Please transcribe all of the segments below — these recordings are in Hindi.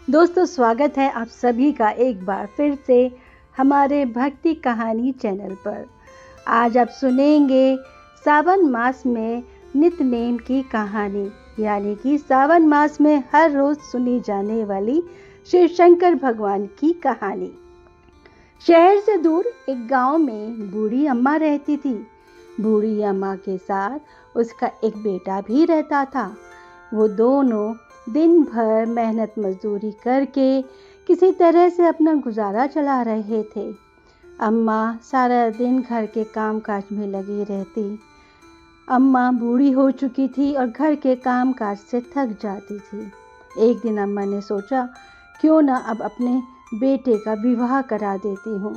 दोस्तों, स्वागत है आप सभी का एक बार फिर से हमारे भक्ति कहानी चैनल पर। आज आप सुनेंगे सावन मास में नित्य-नेम की कहानी, यानी कि सावन मास में हर रोज सुनी जाने वाली शिव शंकर भगवान की कहानी। शहर से दूर एक गांव में बूढ़ी अम्मा रहती थी। बूढ़ी अम्मा के साथ उसका एक बेटा भी रहता था। वो दोनों दिन भर मेहनत मजदूरी करके किसी तरह से अपना गुजारा चला रहे थे। अम्मा सारा दिन घर के काम काज में लगी रहती। अम्मा बूढ़ी हो चुकी थी और घर के काम काज से थक जाती थी। एक दिन अम्मा ने सोचा, क्यों ना अब अपने बेटे का विवाह करा देती हूँ।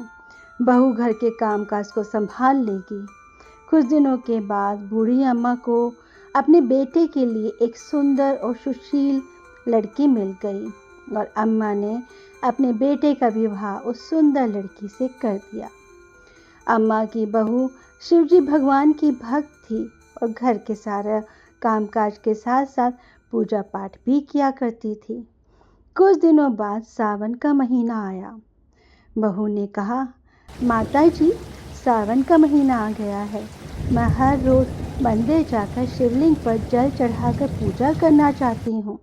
बहू घर के काम काज को संभाल लेगी। कुछ दिनों के बाद बूढ़ी अम्मा को अपने बेटे के लिए एक सुंदर और सुशील लड़की मिल गई और अम्मा ने अपने बेटे का विवाह उस सुंदर लड़की से कर दिया। अम्मा की बहू शिवजी भगवान की भक्त थी और घर के सारा कामकाज के साथ साथ पूजा पाठ भी किया करती थी। कुछ दिनों बाद सावन का महीना आया। बहू ने कहा, माता जी, सावन का महीना आ गया है। मैं हर रोज मंदिर जाकर शिवलिंग पर जल चढ़ाकर पूजा करना चाहती हूँ।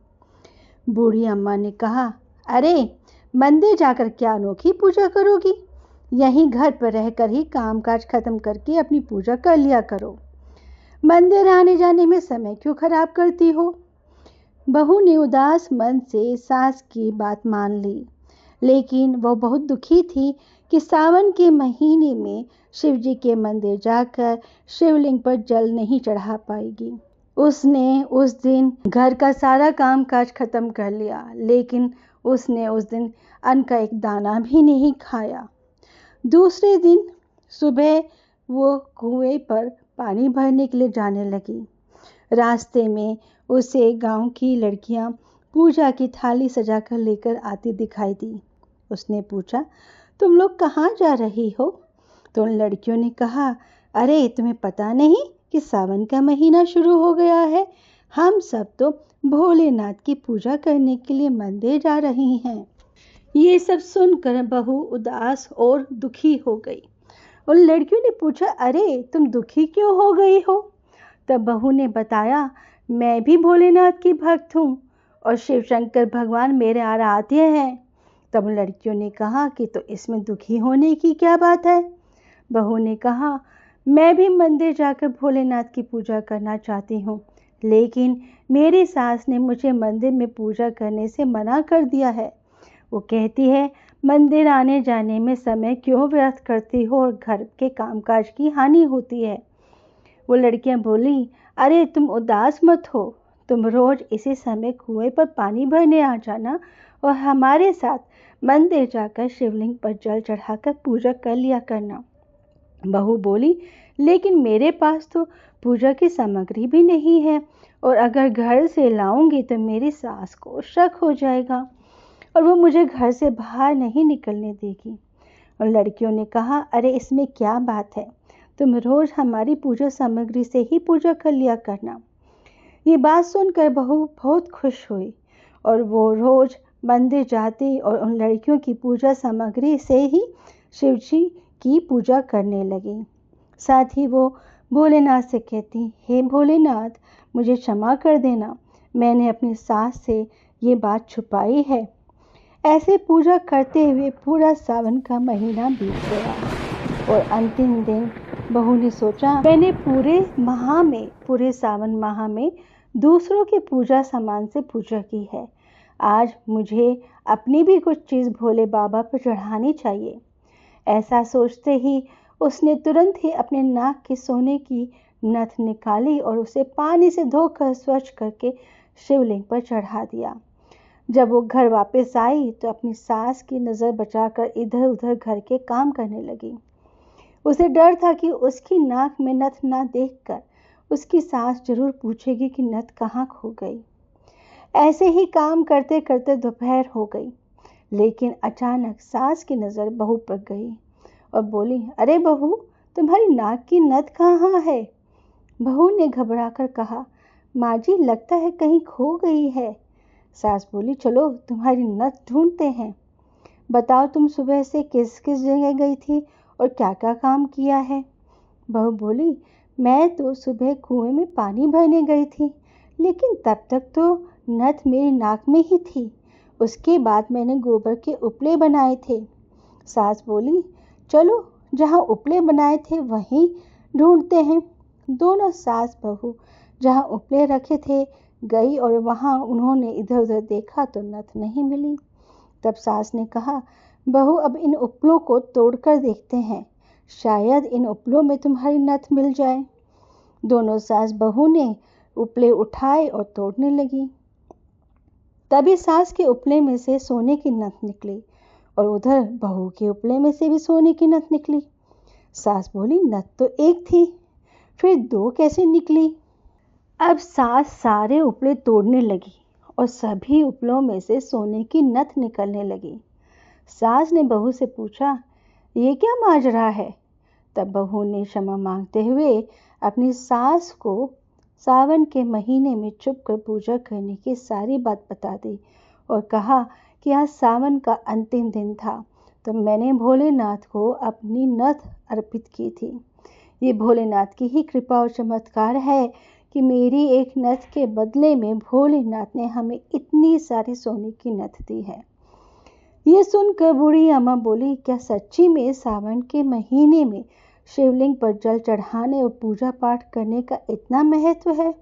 बूढ़ी अम्मा ने कहा, अरे मंदिर जाकर क्या अनोखी पूजा करोगी? यहीं घर पर रहकर ही कामकाज खत्म करके अपनी पूजा कर लिया करो। मंदिर आने जाने में समय क्यों खराब करती हो? बहू ने उदास मन से सास की बात मान ली, लेकिन वो बहुत दुखी थी कि सावन के महीने में शिवजी के मंदिर जाकर शिवलिंग पर जल नहीं चढ़ा पाएगी। उसने उस दिन घर का सारा काम काज खत्म कर लिया, लेकिन उसने उस दिन अन्न का एक दाना भी नहीं खाया। दूसरे दिन सुबह वो कुएं पर पानी भरने के लिए जाने लगी। रास्ते में उसे गांव की लड़कियां पूजा की थाली सजाकर लेकर आती दिखाई दी। उसने पूछा, तुम लोग कहाँ जा रही हो? तो उन लड़कियों ने कहा, अरे तुम्हें पता नहीं कि सावन का महीना शुरू हो गया है? हम सब तो भोलेनाथ की पूजा करने के लिए मंदिर जा रही हैं। ये सब सुनकर बहू उदास और दुखी हो गई। उन लड़कियों ने पूछा, अरे तुम दुखी क्यों हो गई हो? तब बहू ने बताया, मैं भी भोलेनाथ की भक्त हूँ और शिव शंकर भगवान मेरे आराध्य हैं। तब लड़कियों ने कहा कि तो इसमें दुखी होने की क्या बात है? बहू ने कहा, मैं भी मंदिर जाकर भोलेनाथ की पूजा करना चाहती हूँ, लेकिन मेरी सास ने मुझे मंदिर में पूजा करने से मना कर दिया है। वो कहती है, मंदिर आने जाने में समय क्यों व्यर्थ करती हो और घर के कामकाज की हानि होती है। वो लड़कियां बोली, अरे तुम उदास मत हो, तुम रोज इसी समय कुएं पर पानी भरने आ जाना और हमारे साथ मंदिर जाकर शिवलिंग पर जल चढ़ाकर पूजा कर लिया करना। बहू बोली, लेकिन मेरे पास तो पूजा की सामग्री भी नहीं है और अगर घर से लाऊंगी तो मेरी सास को शक हो जाएगा और वो मुझे घर से बाहर नहीं निकलने देगी। और लड़कियों ने कहा, अरे इसमें क्या बात है, तुम रोज हमारी पूजा सामग्री से ही पूजा कर लिया करना। ये बात सुनकर बहू बहुत खुश हुई और वो रोज मंदिर जाती और उन लड़कियों की पूजा सामग्री से ही शिवजी की पूजा करने लगी। साथ ही वो भोलेनाथ से कहती, हे भोलेनाथ, मुझे क्षमा कर देना, मैंने अपनी सास से ये बात छुपाई है। ऐसे पूजा करते हुए पूरा सावन का महीना बीत गया और अंतिम दिन बहू ने सोचा, मैंने पूरे सावन माह में दूसरों की पूजा सामान से पूजा की है। आज मुझे अपनी भी कुछ चीज़ भोले बाबा पर चढ़ानी चाहिए। ऐसा सोचते ही उसने तुरंत ही अपने नाक के सोने की नथ निकाली और उसे पानी से धोकर स्वच्छ करके शिवलिंग पर चढ़ा दिया। जब वो घर वापस आई तो अपनी सास की नज़र बचाकर इधर उधर घर के काम करने लगी। उसे डर था कि उसकी नाक में नथ ना देखकर उसकी सास जरूर पूछेगी कि नथ कहाँ खो गई। ऐसे ही काम करते करते दोपहर हो गई, लेकिन अचानक सास की नज़र बहू पर गई और बोली, अरे बहू, तुम्हारी नाक की नथ कहाँ है? बहू ने घबराकर कहा, माँ जी, लगता है कहीं खो गई है। सास बोली, चलो तुम्हारी नथ ढूंढते हैं। बताओ तुम सुबह से किस किस जगह गई थी और क्या क्या काम किया है। बहू बोली, मैं तो सुबह कुएं में पानी भरने गई थी, लेकिन तब तक तो नथ मेरी नाक में ही थी। उसके बाद मैंने गोबर के उपले बनाए थे। सास बोली, चलो जहाँ उपले बनाए थे वहीं ढूंढते हैं। दोनों सास बहू जहाँ उपले रखे थे गई और वहाँ उन्होंने इधर उधर देखा तो नथ नहीं मिली। तब सास ने कहा, बहू अब इन उपलों को तोड़कर देखते हैं, शायद इन उपलों में तुम्हारी नथ मिल जाए। दोनों सास बहू ने उपले उठाए और तोड़ने लगी। तभी सास के उपले में से सोने की नथ निकली और उधर बहू के उपले में से भी सोने की नथ निकली। सास बोली, नथ तो एक थी, फिर दो कैसे निकली। अब सास सारे उपले तोड़ने लगी और सभी उपलों में से सोने की नथ निकलने लगी। सास ने बहू से पूछा, ये क्या माजरा है। तब बहू ने क्षमा मांगते हुए अपनी सास को सावन के महीने में चुप कर पूजा करने की सारी बात बता दी और कहा कि आज सावन का अंतिम दिन था तो मैंने भोलेनाथ को अपनी नथ अर्पित की थी। ये भोलेनाथ की ही कृपा और चमत्कार है कि मेरी एक नथ के बदले में भोलेनाथ ने हमें इतनी सारी सोने की नथ दी है। ये सुनकर बूढ़ी अम्मा बोली, क्या सच्ची में सावन के महीने में शिवलिंग पर जल चढ़ाने और पूजा पाठ करने का इतना महत्व है।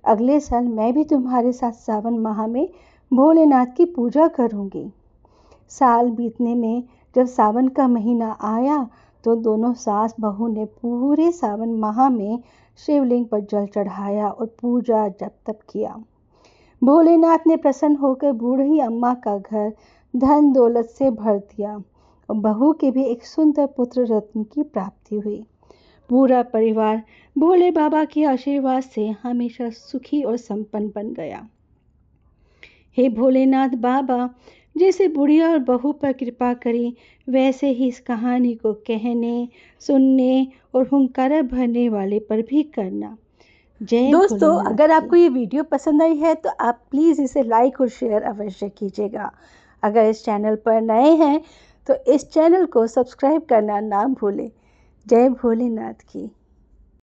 अगले साल मैं भी तुम्हारे साथ सावन माह में भोलेनाथ की पूजा करूंगी। साल बीतने में जब सावन का महीना आया तो दोनों सास बहू ने पूरे सावन माह में शिवलिंग पर जल चढ़ाया और पूजा जप तप किया। भोलेनाथ ने प्रसन्न होकर बूढ़ी अम्मा का घर धन दौलत से भर दिया और बहू के भी एक सुंदर पुत्र रत्न की प्राप्ति हुई। पूरा परिवार भोले बाबा के आशीर्वाद से हमेशा सुखी और संपन्न बन गया। हे भोलेनाथ बाबा, जैसे बुढ़िया और बहू पर कृपा करी वैसे ही इस कहानी को कहने, सुनने और हुंकारा भरने वाले पर भी करना। जय दोस्तों, भोलेनाथ अगर की। आपको ये वीडियो पसंद आई है तो आप प्लीज़ इसे लाइक और शेयर अवश्य कीजिएगा। अगर इस चैनल पर नए हैं तो इस चैनल को सब्सक्राइब करना ना भूलें। जय भोलेनाथ की।